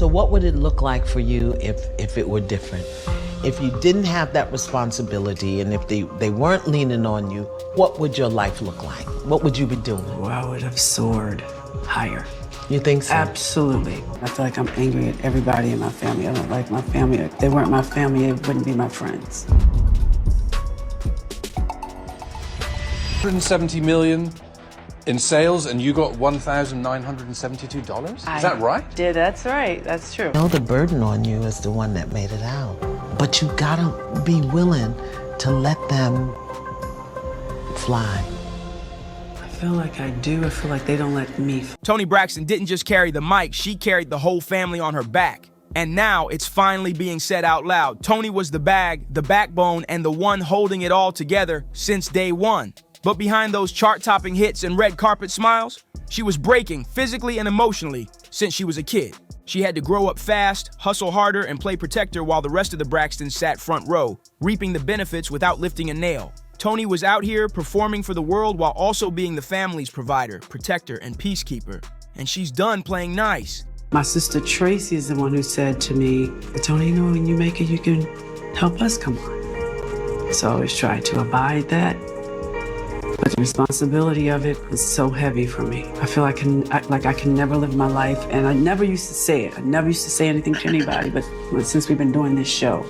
So what would it look like for you if it were different? If you didn't have that responsibility and if they weren't leaning on you, what would your life look like? What would you be doing? Well, I would have soared higher. You think so? Absolutely. I feel like I'm angry at everybody in my family. I don't like my family. If they weren't my family, it wouldn't be my friends. 170 million in sales, and you got $1,972? Is that right? Yeah, that's right. That's true. I know the burden on you is the one that made it out. But you gotta be willing to let them fly. I feel like I do. I feel like they don't let me. Toni Braxton didn't just carry the mic, she carried the whole family on her back. And now it's finally being said out loud. Toni was the bag, the backbone, and the one holding it all together since day one. But behind those chart-topping hits and red carpet smiles, she was breaking physically and emotionally since she was a kid. She had to grow up fast, hustle harder, and play protector while the rest of the Braxtons sat front row, reaping the benefits without lifting a nail. Toni was out here performing for the world while also being the family's provider, protector, and peacekeeper. And she's done playing nice. My sister Tracy is the one who said to me, Toni, you know, when you make it, you can help us come on. So I always try to abide that. But the responsibility of it is so heavy for me. I feel I can never live my life, and I never used to say it. I never used to say anything to anybody, but since we've been doing this show,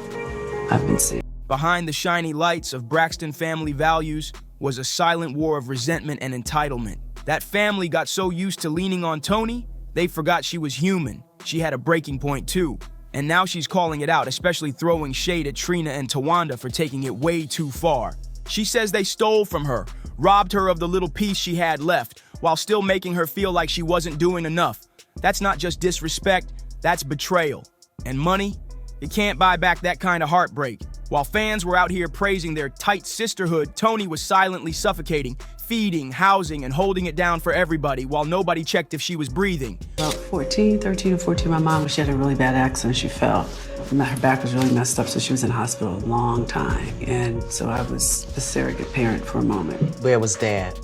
I've been saying. Behind the shiny lights of Braxton family values was a silent war of resentment and entitlement. That family got so used to leaning on Toni, they forgot she was human. She had a breaking point too. And now she's calling it out, especially throwing shade at Trina and Towanda for taking it way too far. She says they stole from her, robbed her of the little piece she had left, while still making her feel like she wasn't doing enough. That's not just disrespect, that's betrayal. And money? You can't buy back that kind of heartbreak. While fans were out here praising their tight sisterhood, Toni was silently suffocating, feeding, housing, and holding it down for everybody while nobody checked if she was breathing. About 13 or 14, my mom, she had a really bad accident. She fell. Her back was really messed up, so she was in hospital a long time. And so I was a surrogate parent for a moment. Where was Dad?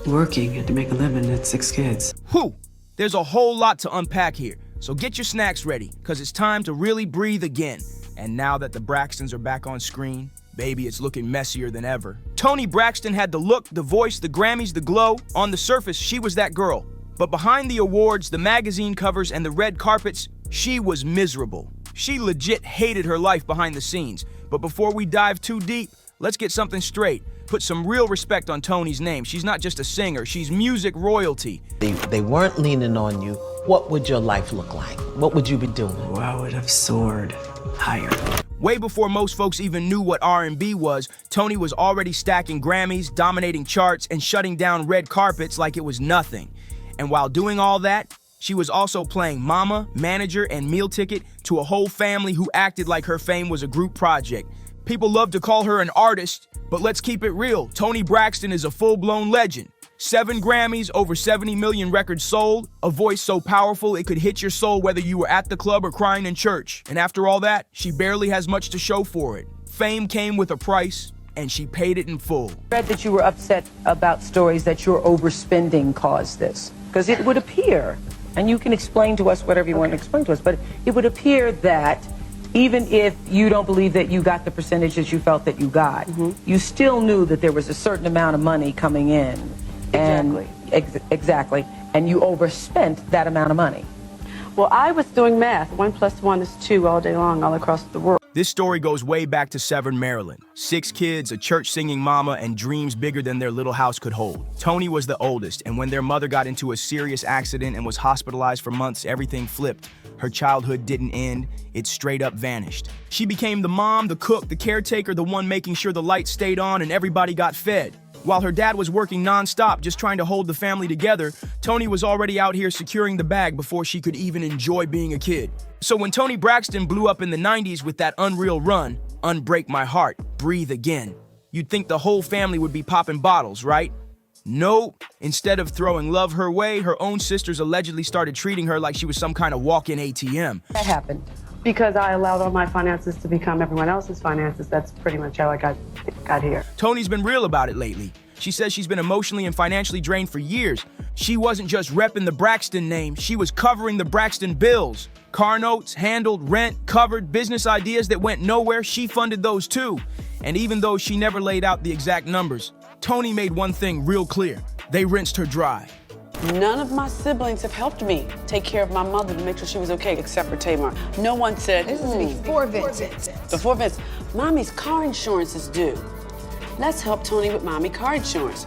Working, had to make a living, had 6 kids. Whew! There's a whole lot to unpack here, so get your snacks ready, because it's time to really breathe again. And now that the Braxtons are back on screen, baby, it's looking messier than ever. Toni Braxton had the look, the voice, the Grammys, the glow. On the surface, she was that girl. But behind the awards, the magazine covers, and the red carpets, she was miserable. She legit hated her life behind the scenes. But before we dive too deep, let's get something straight. Put some real respect on Toni's name. She's not just a singer, she's music royalty. They weren't leaning on you. What would your life look like? What would you be doing? Well, I would have soared higher. Way before most folks even knew what R&B was, Toni was already stacking Grammys, dominating charts, and shutting down red carpets like it was nothing. And while doing all that, she was also playing mama, manager, and meal ticket to a whole family who acted like her fame was a group project. People love to call her an artist, but let's keep it real. Toni Braxton is a full-blown legend. 7 Grammys, over 70 million records sold, a voice so powerful it could hit your soul whether you were at the club or crying in church. And after all that, she barely has much to show for it. Fame came with a price, and she paid it in full. I read that you were upset about stories that your overspending caused this. Because it would appear, and you can explain to us whatever you want to explain to us, but it would appear that even if you don't believe that you got the percentage that you felt that you got, you still knew that there was a certain amount of money coming in. And exactly. And you overspent that amount of money. Well, I was doing math. 1 + 1 is 2 all day long, all across the world. This story goes way back to Severn, Maryland. 6 kids, a church-singing mama, and dreams bigger than their little house could hold. Toni was the oldest, and when their mother got into a serious accident and was hospitalized for months, everything flipped. Her childhood didn't end, it straight up vanished. She became the mom, the cook, the caretaker, the one making sure the lights stayed on and everybody got fed. While her dad was working non-stop just trying to hold the family together, Toni was already out here securing the bag before she could even enjoy being a kid. So when Toni Braxton blew up in the 90s with that Unreal run, Unbreak My Heart, Breathe Again, you'd think the whole family would be popping bottles, right? Nope. Instead of throwing love her way, her own sisters allegedly started treating her like she was some kind of walk-in ATM. That happened because I allowed all my finances to become everyone else's finances. That's pretty much how I got here. Toni's been real about it lately. She says she's been emotionally and financially drained for years. She wasn't just repping the Braxton name, she was covering the Braxton bills. Car notes, handled, rent, covered, business ideas that went nowhere, she funded those too. And even though she never laid out the exact numbers, Toni made one thing real clear. They rinsed her dry. None of my siblings have helped me take care of my mother to make sure she was okay, except for Tamar. No one said, This is before Vincent. Before Vince, Mommy's car insurance is due. Let's help Toni with Mommy car insurance.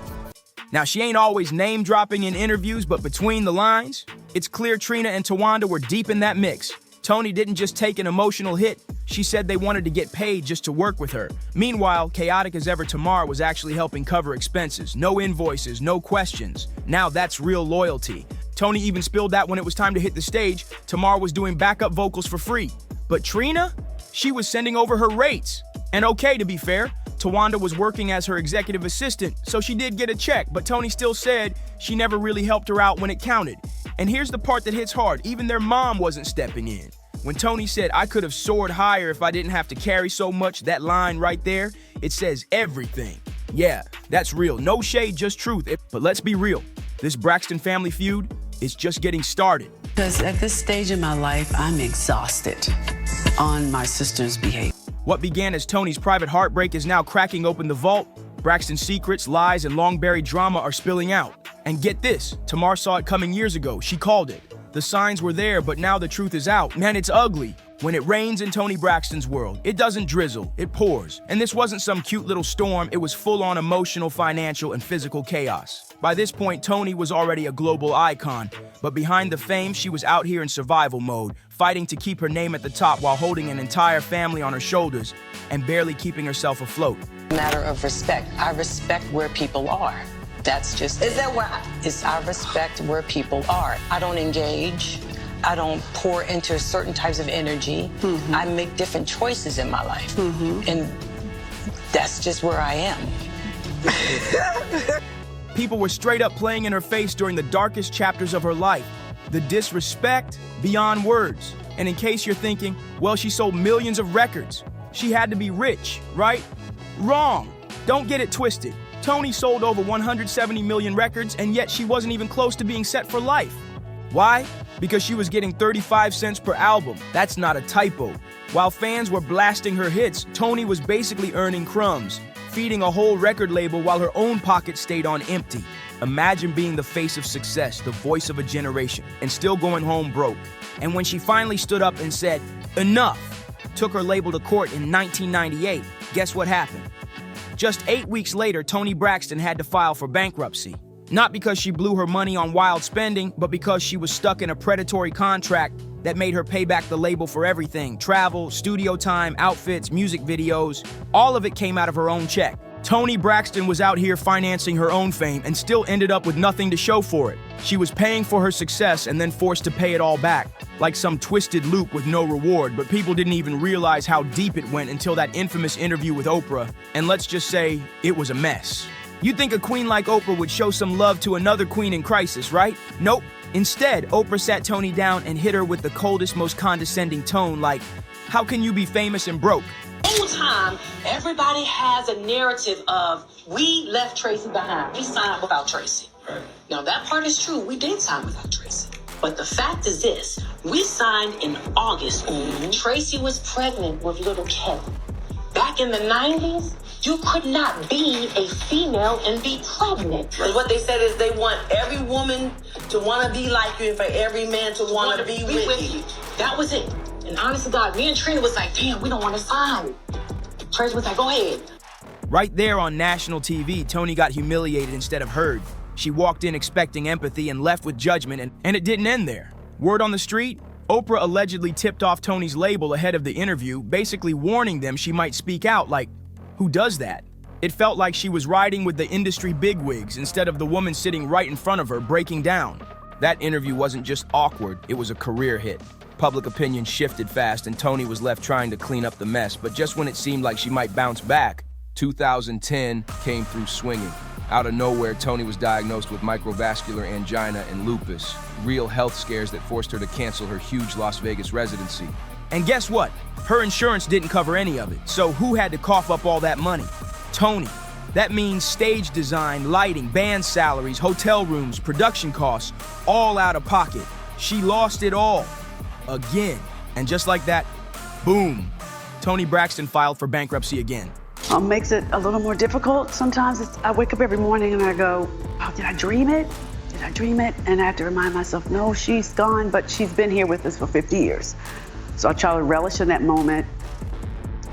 Now, she ain't always name-dropping in interviews, but between the lines, it's clear Trina and Towanda were deep in that mix. Toni didn't just take an emotional hit, she said they wanted to get paid just to work with her. Meanwhile, chaotic as ever Tamar was actually helping cover expenses. No invoices, no questions. Now that's real loyalty. Toni even spilled that when it was time to hit the stage, Tamar was doing backup vocals for free. But Trina? She was sending over her rates. And okay, to be fair, Towanda was working as her executive assistant, so she did get a check, but Toni still said she never really helped her out when it counted. And here's the part that hits hard, even their mom wasn't stepping in. When Toni said, "I could have soared higher if I didn't have to carry so much," that line right there, it says everything. Yeah, that's real. No shade, just truth. But let's be real. This Braxton family feud is just getting started. Because at this stage in my life, I'm exhausted on my sister's behavior. What began as Toni's private heartbreak is now cracking open the vault. Braxton's secrets, lies, and long-buried drama are spilling out. And get this, Tamar saw it coming years ago. She called it. The signs were there, but now the truth is out. Man, it's ugly. When it rains in Toni Braxton's world, it doesn't drizzle, it pours. And this wasn't some cute little storm, it was full-on emotional, financial, and physical chaos. By this point, Toni was already a global icon, but behind the fame, she was out here in survival mode, fighting to keep her name at the top while holding an entire family on her shoulders and barely keeping herself afloat. Matter of respect. I respect where people are. That's just Is that where I respect where people are. I don't engage. I don't pour into certain types of energy. I make different choices in my life. And that's just where I am. People were straight up playing in her face during the darkest chapters of her life. The disrespect beyond words. And in case you're thinking, well, she sold millions of records. She had to be rich, right? Wrong. Don't get it twisted. Toni sold over 170 million records, and yet she wasn't even close to being set for life. Why? Because she was getting 35 cents per album. That's not a typo. While fans were blasting her hits, Toni was basically earning crumbs, feeding a whole record label while her own pocket stayed on empty. Imagine being the face of success, the voice of a generation, and still going home broke. And when she finally stood up and said, "Enough," took her label to court in 1998, guess what happened? Just 8 weeks later, Toni Braxton had to file for bankruptcy. Not because she blew her money on wild spending, but because she was stuck in a predatory contract that made her pay back the label for everything. Travel, studio time, outfits, music videos, all of it came out of her own check. Toni Braxton was out here financing her own fame and still ended up with nothing to show for it. She was paying for her success and then forced to pay it all back, like some twisted loop with no reward, but people didn't even realize how deep it went until that infamous interview with Oprah, and let's just say, it was a mess. You'd think a queen like Oprah would show some love to another queen in crisis, right? Nope. Instead, Oprah sat Toni down and hit her with the coldest, most condescending tone like, "How can you be famous and broke?" Whole time, everybody has a narrative of, we left Tracy behind. We signed without Tracy. Right. Now, that part is true. We did sign without Tracy. But the fact is this. We signed in August. Tracy was pregnant with little Kevin. Back in the 90s, you could not be a female and be pregnant. And what they said is they want every woman to want to be like you and for every man to want to be with you. That was it. And honest to God, me and Trina was like, damn, we don't want to sign. Tracy was like, go ahead. Right there on national TV, Toni got humiliated instead of heard. She walked in expecting empathy and left with judgment, and it didn't end there. Word on the street? Oprah allegedly tipped off Toni's label ahead of the interview, basically warning them she might speak out. Like, who does that? It felt like she was riding with the industry bigwigs instead of the woman sitting right in front of her breaking down. That interview wasn't just awkward, it was a career hit. Public opinion shifted fast and Toni was left trying to clean up the mess, but just when it seemed like she might bounce back, 2010 came through swinging. Out of nowhere, Toni was diagnosed with microvascular angina and lupus, real health scares that forced her to cancel her huge Las Vegas residency. And guess what? Her insurance didn't cover any of it, so who had to cough up all that money? Toni. That means stage design, lighting, band salaries, hotel rooms, production costs, all out of pocket. She lost it all. Again. And just like that, boom, Toni Braxton filed for bankruptcy again. Makes it a little more difficult. Sometimes I wake up every morning and I go, oh, did I dream it? Did I dream it? And I have to remind myself, no, she's gone, but she's been here with us for 50 years. So I try to relish in that moment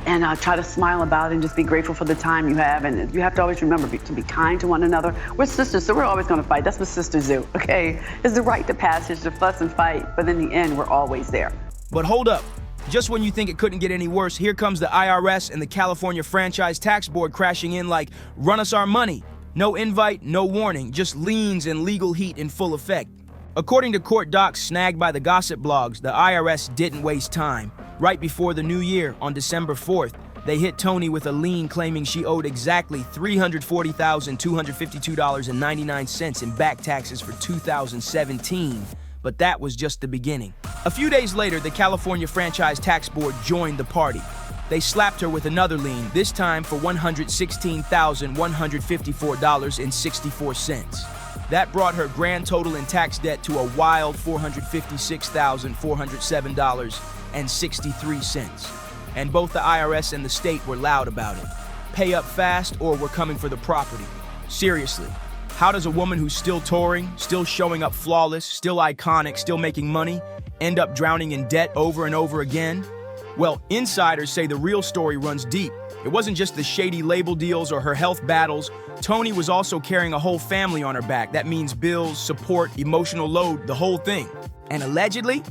and I try to smile about it and just be grateful for the time you have. And you have to always remember to be kind to one another. We're sisters, so we're always gonna fight. That's what sisters do, okay? It's the rite of passage to fuss and fight, but in the end, we're always there. But hold up. Just when you think it couldn't get any worse, here comes the IRS and the California Franchise Tax Board crashing in like, run us our money. No invite, no warning, just liens and legal heat in full effect. According to court docs snagged by the gossip blogs, the IRS didn't waste time. Right before the new year, on December 4th, they hit Toni with a lien claiming she owed exactly $340,252.99 in back taxes for 2017. But that was just the beginning. A few days later, the California Franchise Tax Board joined the party. They slapped her with another lien, this time for $116,154.64. That brought her grand total in tax debt to a wild $456,407.63. And both the IRS and the state were loud about it. Pay up fast or we're coming for the property. Seriously. How does a woman who's still touring, still showing up flawless, still iconic, still making money, end up drowning in debt over and over again? Well, insiders say the real story runs deep. It wasn't just the shady label deals or her health battles. Toni was also carrying a whole family on her back. That means bills, support, emotional load, the whole thing. And allegedly,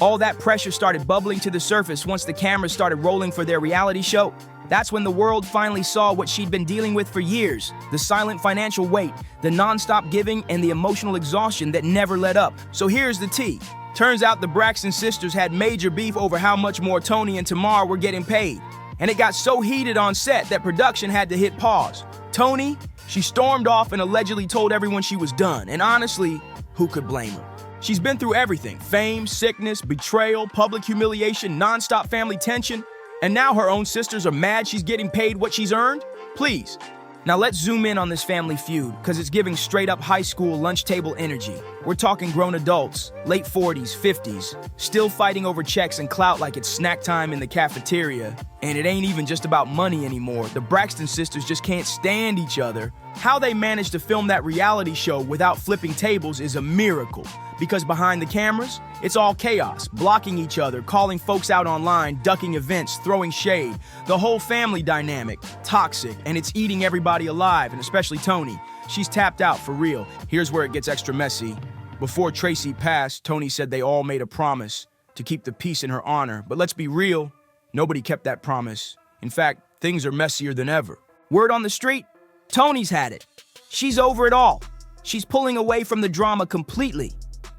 all that pressure started bubbling to the surface once the cameras started rolling for their reality show. That's when the world finally saw what she'd been dealing with for years. The silent financial weight, the non-stop giving, and the emotional exhaustion that never let up. So here's the tea. Turns out the Braxton sisters had major beef over how much more Toni and Tamar were getting paid. And it got so heated on set that production had to hit pause. Toni, she stormed off and allegedly told everyone she was done. And honestly, who could blame her? She's been through everything. Fame, sickness, betrayal, public humiliation, non-stop family tension. And now her own sisters are mad she's getting paid what she's earned? Please. Now let's zoom in on this family feud, because it's giving straight up high school lunch table energy. We're talking grown adults, late 40s, 50s, still fighting over checks and clout like it's snack time in the cafeteria. And it ain't even just about money anymore. The Braxton sisters just can't stand each other. How they managed to film that reality show without flipping tables is a miracle. Because behind the cameras, it's all chaos, blocking each other, calling folks out online, ducking events, throwing shade. The whole family dynamic, toxic, and it's eating everybody alive, and especially Toni. She's tapped out for real. Here's where it gets extra messy. Before Tracy passed, Toni said they all made a promise to keep the peace in her honor. But let's be real, nobody kept that promise. In fact, things are messier than ever. Word on the street, Toni's had it. She's over it all. She's pulling away from the drama completely.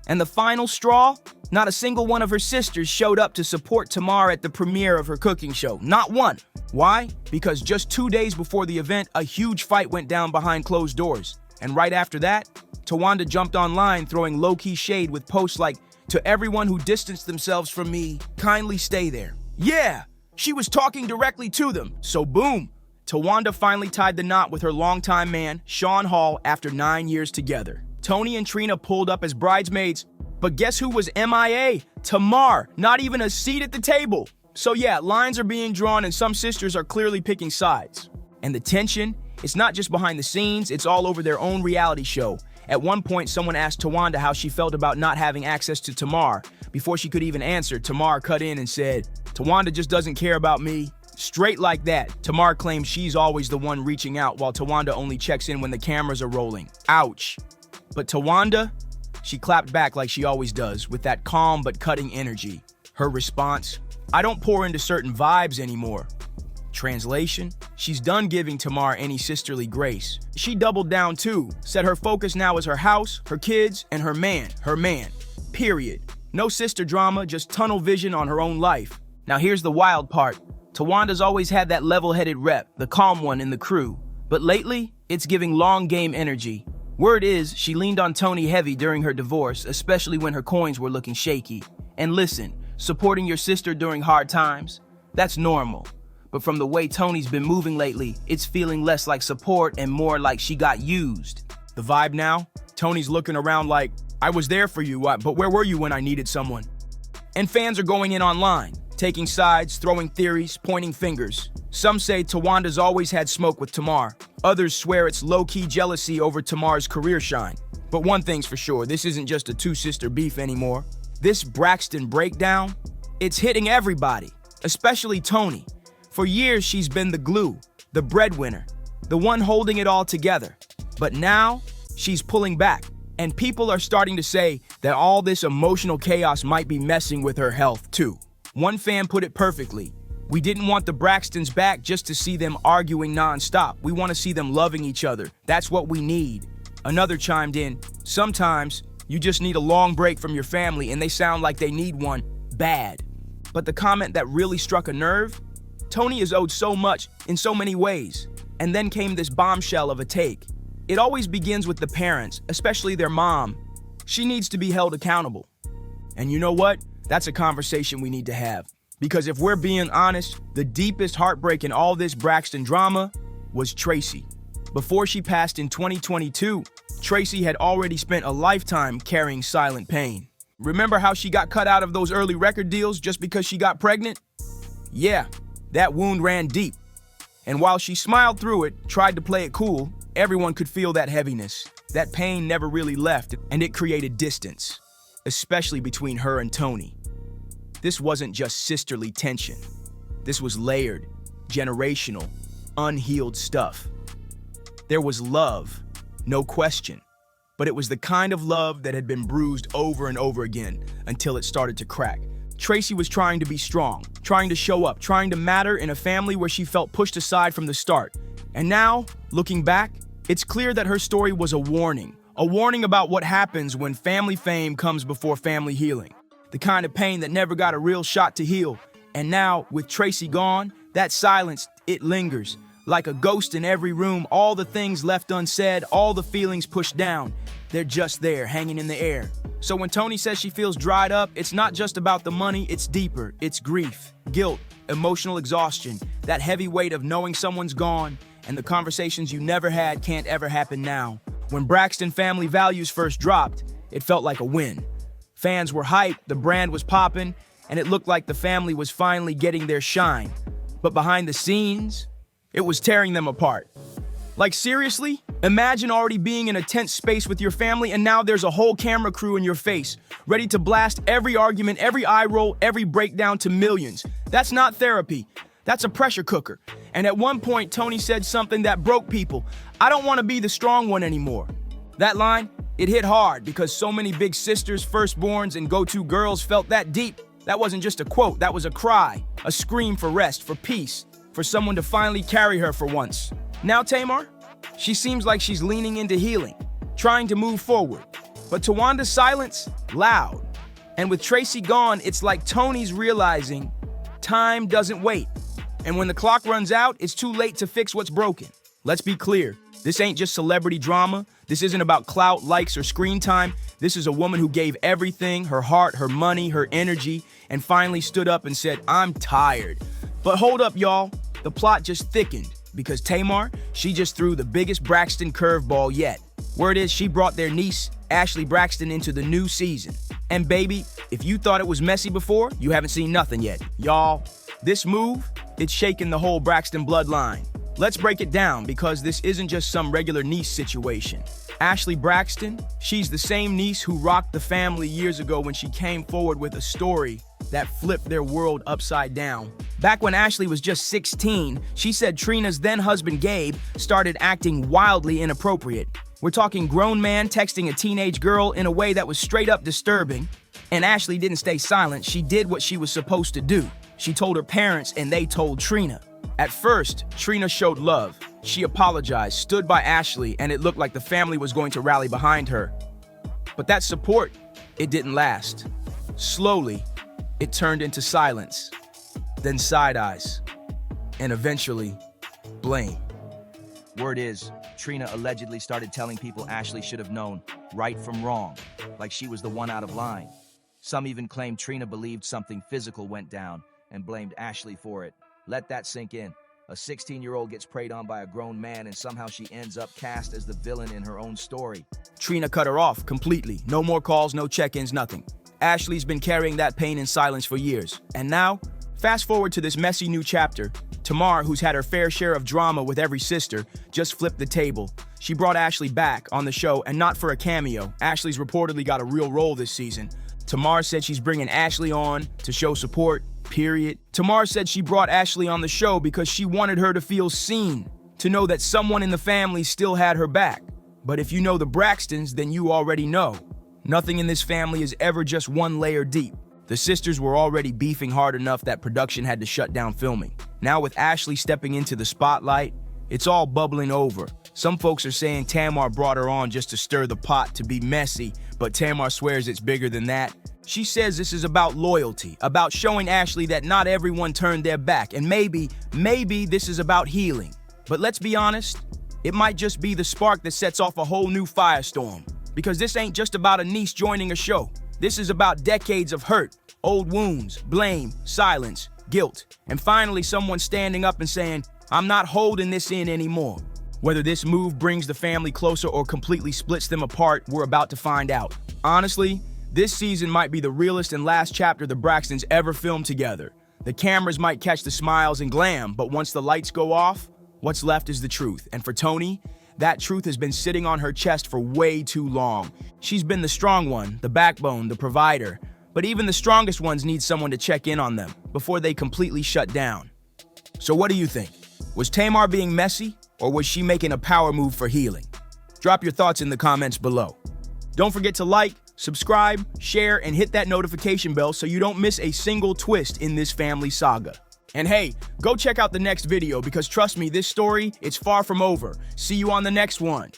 And the final straw? Not a single one of her sisters showed up to support Tamar at the premiere of her cooking show. Not one. Why? Because just 2 days before the event, a huge fight went down behind closed doors. And right after that, Towanda jumped online throwing low-key shade with posts like, "To everyone who distanced themselves from me, kindly stay there." Yeah, she was talking directly to them. So boom, Towanda finally tied the knot with her longtime man, Sean Hall, after 9 years together. Toni and Trina pulled up as bridesmaids, but guess who was MIA? Tamar, not even a seat at the table. So yeah, lines are being drawn and some sisters are clearly picking sides. And the tension, it's not just behind the scenes, it's all over their own reality show. At one point, someone asked Towanda how she felt about not having access to Tamar. Before she could even answer, Tamar cut in and said, "Towanda just doesn't care about me." Straight like that, Tamar claims she's always the one reaching out while Towanda only checks in when the cameras are rolling. Ouch. But Towanda, she clapped back like she always does, with that calm but cutting energy. Her response, "I don't pour into certain vibes anymore." Translation, she's done giving Tamar any sisterly grace. She doubled down too, said her focus now is her house, her kids, and her man. Period. No sister drama, just tunnel vision on her own life. Now here's the wild part. Towanda's always had that level-headed rep, the calm one in the crew. But lately, it's giving long game energy. Word is, she leaned on Toni heavy during her divorce, especially when her coins were looking shaky. And listen, supporting your sister during hard times, that's normal. but from the way Toni's been moving lately, it's feeling less like support and more like she got used. The vibe now? Toni's looking around like, I was there for you, but where were you when I needed someone? And fans are going in online, taking sides, throwing theories, pointing fingers. Some say Towanda's always had smoke with Tamar. Others swear it's low-key jealousy over Tamar's career shine. But one thing's for sure, this isn't just a two-sister beef anymore. This Braxton breakdown, it's hitting everybody, especially Toni. For years, she's been the glue, the breadwinner, the one holding it all together. But now, she's pulling back, and people are starting to say that all this emotional chaos might be messing with her health, too. One fan put it perfectly. We didn't want the Braxtons back just to see them arguing nonstop. We want to see them loving each other. That's what we need. Another chimed in, sometimes you just need a long break from your family and they sound like they need one bad. But the comment that really struck a nerve, Toni is owed so much in so many ways. And then came this bombshell of a take. It always begins with the parents, especially their mom. She needs to be held accountable. And you know what? That's a conversation we need to have. Because if we're being honest, the deepest heartbreak in all this Braxton drama was Tracy. Before she passed in 2022, Tracy had already spent a lifetime carrying silent pain. Remember how she got cut out of those early record deals just because she got pregnant? Yeah, that wound ran deep. And while she smiled through it, tried to play it cool, everyone could feel that heaviness. That pain never really left, and it created distance, especially between her and Toni. This wasn't just sisterly tension. This was layered, generational, unhealed stuff. There was love, no question, but it was the kind of love that had been bruised over and over again until it started to crack. Tracy was trying to be strong, trying to show up, trying to matter in a family where she felt pushed aside from the start. And now, looking back, it's clear that her story was a warning about what happens when family fame comes before family healing. The kind of pain that never got a real shot to heal. And now, with Tracy gone, that silence, it lingers. Like a ghost in every room, all the things left unsaid, all the feelings pushed down. They're just there, hanging in the air. So when Toni says she feels dried up, it's not just about the money, it's deeper. It's grief, guilt, emotional exhaustion, that heavy weight of knowing someone's gone, and the conversations you never had can't ever happen now. When Braxton family values first dropped, it felt like a win. Fans were hyped, the brand was popping, and it looked like the family was finally getting their shine. But behind the scenes, it was tearing them apart. Like seriously? Imagine already being in a tense space with your family and now there's a whole camera crew in your face, ready to blast every argument, every eye roll, every breakdown to millions. That's not therapy. That's a pressure cooker. And at one point, Toni said something that broke people. I don't want to be the strong one anymore. That line, it hit hard because so many big sisters, firstborns, and go-to girls felt that deep. That wasn't just a quote, that was a cry, a scream for rest, for peace, for someone to finally carry her for once. Now Tamar, she seems like she's leaning into healing, trying to move forward. But Towanda's silence, loud. And with Tracy gone, it's like Toni's realizing time doesn't wait. And when the clock runs out, it's too late to fix what's broken. Let's be clear, this ain't just celebrity drama. This isn't about clout, likes, or screen time. This is a woman who gave everything, her heart, her money, her energy, and finally stood up and said, I'm tired. But hold up, y'all. The plot just thickened because Tamar, she just threw the biggest Braxton curveball yet. Word is she brought their niece, Ashley Braxton, into the new season. And baby, if you thought it was messy before, you haven't seen nothing yet. Y'all, this move, it's shaking the whole Braxton bloodline. Let's break it down because this isn't just some regular niece situation. Ashley Braxton, she's the same niece who rocked the family years ago when she came forward with a story that flipped their world upside down. Back when Ashley was just 16, she said Trina's then husband Gabe started acting wildly inappropriate. We're talking grown man texting a teenage girl in a way that was straight up disturbing. And Ashley didn't stay silent, she did what she was supposed to do. She told her parents and they told Trina. At first, Trina showed love. She apologized, stood by Ashley, and it looked like the family was going to rally behind her. But that support, it didn't last. Slowly, it turned into silence, then side eyes, and eventually, blame. Word is, Trina allegedly started telling people Ashley should have known right from wrong, like she was the one out of line. Some even claimed Trina believed something physical went down and blamed Ashley for it. Let that sink in. A 16-year-old gets preyed on by a grown man and somehow she ends up cast as the villain in her own story. Trina cut her off completely. No more calls, no check-ins, nothing. Ashley's been carrying that pain in silence for years. And now, fast forward to this messy new chapter. Tamar, who's had her fair share of drama with every sister, just flipped the table. She brought Ashley back on the show, and not for a cameo. Ashley's reportedly got a real role this season. Tamar said she's bringing Ashley on to show support, period. Tamar said she brought Ashley on the show because she wanted her to feel seen, to know that someone in the family still had her back. But if you know the Braxtons, then you already know. Nothing in this family is ever just one layer deep. The sisters were already beefing hard enough that production had to shut down filming. Now with Ashley stepping into the spotlight, it's all bubbling over. Some folks are saying Tamar brought her on just to stir the pot, to be messy, but Tamar swears it's bigger than that. She says this is about loyalty, about showing Ashley that not everyone turned their back, and maybe this is about healing. But let's be honest, it might just be the spark that sets off a whole new firestorm. Because this ain't just about a niece joining a show. This is about decades of hurt, old wounds, blame, silence, guilt, and finally someone standing up and saying, I'm not holding this in anymore. Whether this move brings the family closer or completely splits them apart, we're about to find out. Honestly, this season might be the realest and last chapter the Braxtons ever filmed together. The cameras might catch the smiles and glam, but once the lights go off, what's left is the truth. And for Toni, that truth has been sitting on her chest for way too long. She's been the strong one, the backbone, the provider. But even the strongest ones need someone to check in on them before they completely shut down. So what do you think? Was Tamar being messy, or was she making a power move for healing? Drop your thoughts in the comments below. Don't forget to like, subscribe, share, and hit that notification bell so you don't miss a single twist in this family saga. And hey, go check out the next video because trust me, this story, it's far from over. See you on the next one.